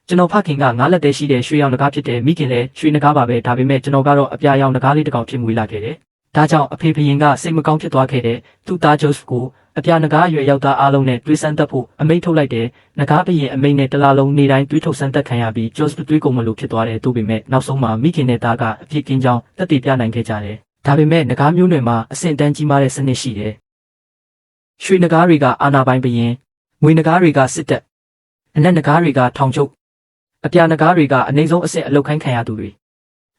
ကျွန်တော်ဖခင်ကငါးလက်တည်းရှိတဲ့ရွှေရောင်နဂါးဖြစ်တဲ့မိခင်လည်းရွှေနဂါးပါပဲဒါပေမဲ့ကျွန်တော်ကတော့အပြာရောင်နဂါးလေးတစ်ကောင်ဖြစ်မွေးလာခဲ့တယ်။ဒါကြောင့်အဖေဘရင်ကစိတ်မကောင်းဖြစ်သွားခဲ့တဲ့သူ့သားဂျို့ကိုအပြာနဂါးအရွယ်ရောက်သားအားလုံးနဲ့တွေးဆန်းသက်ဖို့အမိန့်ထုတ်လိုက်တယ်။နဂါးဘရင်အမိန့်နဲ့တလားလုံးနေတိုင်းတွေးထုတ်ဆန်းသက်ခံရပြီးဂျို့တွေးကုန်မလို့ဖြစ်သွားတယ်တို့ပေမဲ့နောက်ဆုံးမှာမိခင်နဲ့သားကအပြစ်ကင်းကြောင်းသက်သေပြနိုင်ခဲ့ကြတယ်။ဒါပေမဲ့နဂါးမျိုးနွယ်မှာအဆင့်တန်းကြီးမားတဲ့စနစ်ရှိတယ်။ရွှေနဂါးတွေကအာဏာပိုင်ဘရင်ငွေနဂါးတွေကစစ်တပ်အနက်နဂါးတွေကထောင်ချုပ်အပြာနဂါးတွေကအနှိမ့်ဆုံးအဆင့်အလုတ်ခိုင်းခံရသူတွေ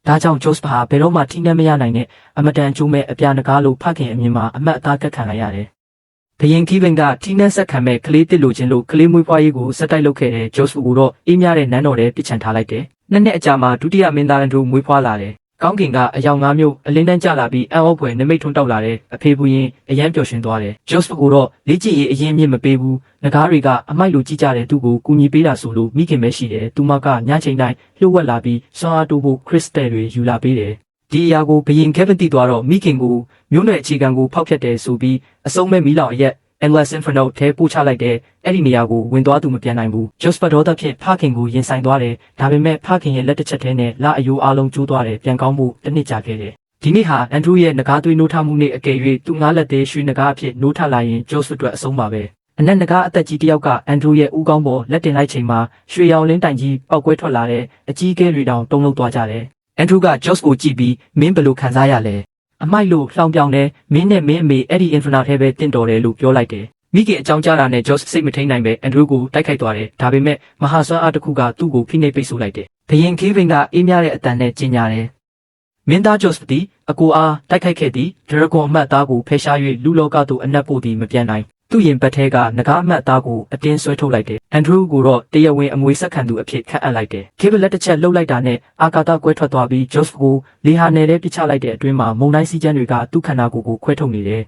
ဒါကြောင့်ဂျို့ဟာဘယ်တော့မှထိနှက်မရနိုင်တဲ့အမတန်ကျိုးမဲ့အပြာနဂါးလိုဖခင်အမြင်မှာအမတ်အသားကတ်ခံလိုက်ရတယ်။ဘရင်ခီးဘင်ကထိနှက်ဆက်ခံမဲ့ကလေးတစ်လိုချင်းလို့ကလေးမွေးဖွားရေးကိုစက်တိုက်လုပ်ခဲ့တဲ့ဂျို့ကိုတော့အေးမြတဲ့နန်းတော်ထဲပြစ်ချန်ထားလိုက်တယ်။နှစ်နှစ်အကြာမှာဒုတိယမင်းသားအန်ဒရူးမွေးဖွားလာတယ်။ကောင်းကင်ကအယောင်၅မျိုးအလင်းတန်းကျလာပြီးအံ့ဩဖွယ်နမိတ်ထွန်းတောက်လာတဲ့အဖေဘူးရင်အယမ်းပျော်ရွှင်သွားတယ်။ဂျို့ကိုတော့လေ့ကျင့်ရေးအရင်မြင့်မပေးဘူး။နဂါးတွေကအမိုက်လိုကြည့်ကြတဲ့သူ့ကိုကူညီပေးတာဆိုလို့မိခင်ပဲရှိတယ်။သူမကညချိန်တိုင်းလှုပ်ဝက်လာပြီးဆွမ်းအားတိုးဖို့ခရစ်စတယ်တွေယူလာပေးတယ်။ဒီအရာကိုဘရင်ကက်ဗင်တီသွားတော့မိခင်ကိုမျိုးနွယ်အခြေခံကိုဖောက်ဖျက်တယ်ဆိုပြီးအစုံမဲ့မီးလောင်အရက်Endless Inferno ထဲပို့ချလိုက်တဲ့အဲ့ဒီနေရာကိုဝင်သွားသူမပြန်နိုင်ဘူးဂျို့ဒေါသဖြင့်ဖခင်ကိုရင်ဆိုင်သွားတယ်ဒါပေမဲ့ဖခင်ရဲ့လက်တစ်ချက်ထဲနဲ့လာအယိုးအားလုံးကျိုးသွားတယ်ပြန်ကောင်းမှုတစ်နှစ်ကြာခဲ့တယ်ဒီနေ့ဟာအန်ဒရူးရဲ့နဂါးသွေးနိုးထမှုနဲ့အကယ်၍သူ့ငါးလက်သေးရွှေနဂါးအဖြစ်နိုးထလာရင်ဂျို့အတွက်အဆုံးပါပဲအနက်နဂါးအသက်ကြီးတစ်ယောက်ကအန်ဒရူးရဲ့ဦးခေါင်းပေါ်လက်တင်လိုက်ချိန်မှာရွှေရောင်လင်းတိုင်ကြီးပောက်ကွဲထွက်လာတဲ့အကြီးအကဲတွေတောင်တုံ့လောက်သွားကြတယ်အန်ဒရူးကဂျို့ကိုကြည့်ပြီးမင်းဘယ်လိုခံစားရလဲအမိုက်လို့လှောင်ပြောင်တယ်မင်းနဲ့မင်းအမေအဲ့ဒီ Inferno ထဲပဲတင့်တော်တယ်လို့ပြောလိုက်တယ်မိခင်အကြောင်းကြားတာနဲ့ဂျော့စိတ်မထိန်နိုင်ပဲအန်ဒရူးကိုတိုက်ခိုက်သွားတယ်ဒါပေမဲ့မဟာဆွမ်းအားတစ်ခုကသူ့ကိုဖိနှိပ်ပိတ်ဆို့လိုက်တယ်ဘရင်ခေးဘင်ကအေးမြတဲ့အတန်နဲ့ကြီးညာတယ်မင်းသားဂျော့သည်အကိုအားတိုက်ခိုက်ခဲ့သည်ဒရဂွန်အမတ်သားကိုဖယ်ရှား၍လူလောကသို့အနက်ပို့သည်မပြန်နိုင်သူ့ရင်ဘတ်ထဲကနဂါးအမတ်သားကိုအတင်းဆွဲထုတ်လိုက်တယ်အန်ဒရူးကိုတော့တရားဝင်အမွေဆက်ခံသူအဖြစ်ခန့်အပ်လိုက်တယ်ခေးဘလက်တစ်ချက်လှုပ်လိုက်တာနဲ့အာကာသကွဲထွက်သွားပြီးဂျော့ကိုလေဟာနယ်ထဲပစ်ချလိုက်တဲ့အတွင်းမှာမုန်တိုင်းစီးကျန်းတွေကသူ့ခန္ဓာကိုယ်ကိုခွဲထုတ်နေတယ်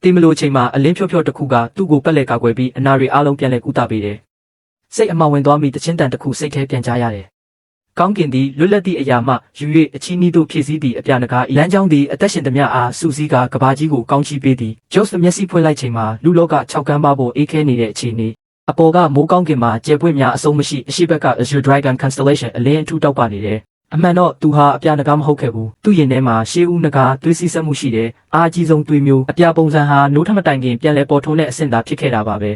တင်မလို့ချိန်မှာအလင်းဖြော့ဖြော့တစ်ခုကသူ့ကိုပက်လက်ကာကွယ်ပြီးအနာတွေအားလုံးပြန်လဲကုသပေးတယ်။စိတ်အမှောင်ဝင်သွားပြီးတချင်းတန်တစ်ခုစိတ်ထဲပြန်ကြားရတယ်။ကောင်းကင်သည်လွတ်လပ်သည့်အရာမှယူ၍အချီးနှီးတို့ဖြည့်ဆည်းသည့်အပြာနဂါးလမ်းကြောင်းသည်အသက်ရှင်သမျှအားစူးစီးကကဘာကြီးကိုကောင်းချီးပေးသည်။ဂျော့မျက်စိဖွင့်လိုက်ချိန်မှာလူလောက6ကမ်းပါးပေါ်အေးခဲနေတဲ့အခြေအနေအပေါ်ကမိုးကောင်းကင်မှာကျယ်ပွင့်များအဆုံးမရှိအရှိဘက်က Azure Dragon Constellation အလင်းအထူးတောက်ပနေတယ်။အမှန်တော့သူဟာအပြာနဂါးမဟုတ်ခဲ့ဘူးသူ့ရင်ထဲမှာရှေးဦးနဂါးသွေးစီးဆက်မှုရှိတယ်အားအကြီးဆုံးသွေးမျိုးအပြာပုံစံဟာနိုးထမတိုင်ခင်ပြန်လဲပေါ်ထွန်းတဲ့အဆင့်သာဖြစ်ခဲ့တာပါပဲ